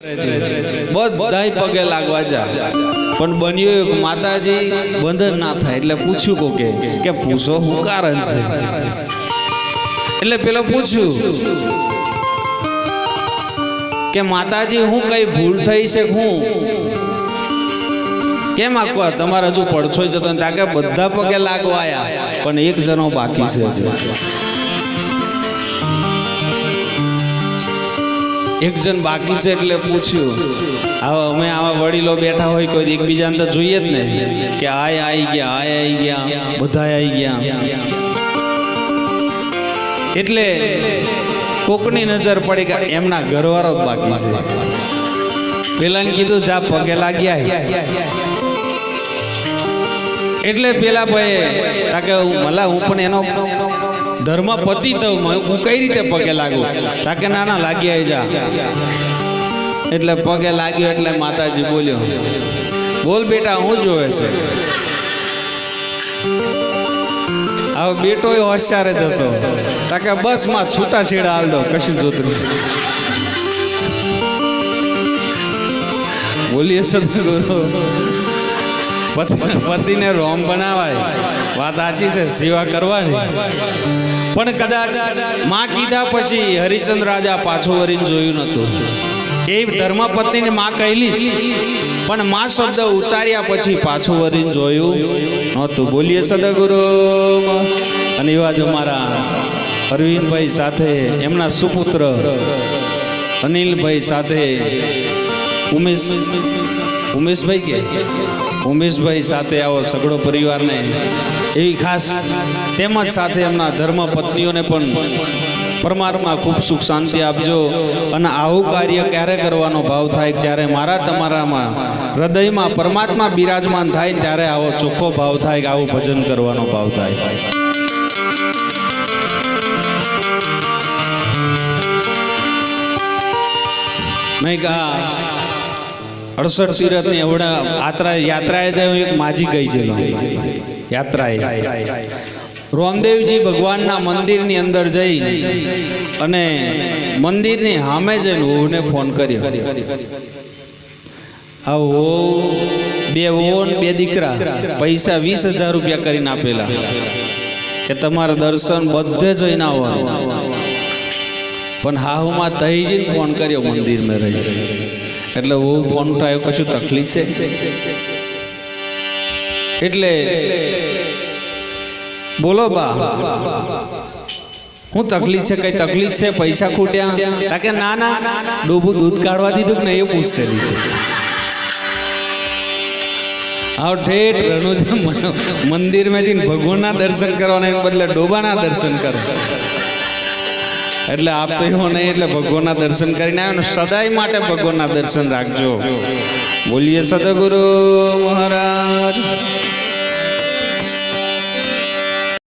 બધાય પગે લાગવા જા પણ બન્યું એક માતાજી બંધન ના થાય એટલે પૂછ્યું કે પૂછો શું કારણ છે એટલે પેલો પૂછ્યું કે માતાજી હું કઈ ભૂલ થઈ છે હું કેમ આખવા તમારે હજુ પડછો જતો તાકે બધા પગે લાગવા આયા પણ એક જણો બાકી છે એક જણ બાકી છે એટલે પૂછ્યું હવે અમે આવા વડીલો બેઠા હોય કોઈ એકબીજાને તો જોઈએ જ ને કે આય આવી ગયા બધા આવી ગયા એટલે કોકની નજર પડી કે એમના ઘરવાળો જ બાકી છે પેલાને કીધું જા પગે લાગ્યા એટલે પેલા ભાઈ તાકે મલા હું પણ એનો ધર્મ પતિ તો હું કઈ રીતે પગે લાગુ તાકે નાના લાગી આવી જા એટલે પગે લાગ્યો એટલે માતાજી બોલ્યો બોલ બેટા હું જોવે છે હવે બેટો હોશિયાર જ હતો તાકે બસ માં છૂટા છેડા હાલ દો કશું જોતું બોલીએ સદગુરુ પતિને રોમ બનાવાય વાત સાચી છે સેવા કરવાની પણ કદાચ માં કીધા પછી હરિચંદ્ર રાજા પાછો વળીને જોયું નતું એ ધર્મપત્નીની માં કહેલી પણ માં શબ્દ ઉચ્ચાર્યા પછી પાછું વળીને જોયું નહોતું બોલીએ સદગુરુ અને એવા જ અમારા અરવિંદભાઈ સાથે એમના સુપુત્ર અનિલભાઈ સાથે ઉમેશભાઈ સાથે આવો સગડો પરિવારને એવી ખાસ તેમજ સાથે એમના ધર્મ પત્નીઓને પણ પરમાત્મા ખૂબ સુખ શાંતિ આપજો અને આવું કાર્ય ક્યારે કરવાનો ભાવ થાય જ્યારે મારા તમારામાં હૃદયમાં પરમાત્મા બિરાજમાન થાય ત્યારે આવો ચોખ્ખો ભાવ થાય કે આવું ભજન કરવાનો ભાવ થાય નહીં કા 68 તીરથની એવડા યાત્રાએ જાય એક માજી ગઈ છે યાત્રાએ રામદેવજી ભગવાનના મંદિરની અંદર જઈ અને મંદિરની સામે જઈને વહુને ફોન કર્યો આવો બે વહુ ને બે દીકરા પૈસા 20,000 રૂપિયા કરીને આપેલા કે તમારા દર્શન બધે જઈને આવવાનું પણ હાહુમાં તહીજીને ફોન કર્યો મંદિરમાં રહી એટલે वो फोन उठायो कशु तकलीफ है એટલે બોલો બા હું તકલીફ છે કઈ તકલીફ છે પૈસા ખૂટ્યા તાકે ના ના ડોબું દૂધ કાઢવા દીધું કે નહીં એ પૂછતે આવ ઠેઠ રણુજા મંદિર में જઈને ભગવાનના દર્શન કરવાના બદલે ડોબાના દર્શન કરો એટલે આપ તો એવો નહીં એટલે ભગવાનના દર્શન કરીને આવ્યો ને સદાય માટે ભગવાનના દર્શન રાખજો બોલીએ સદગુરુ મહારાજ।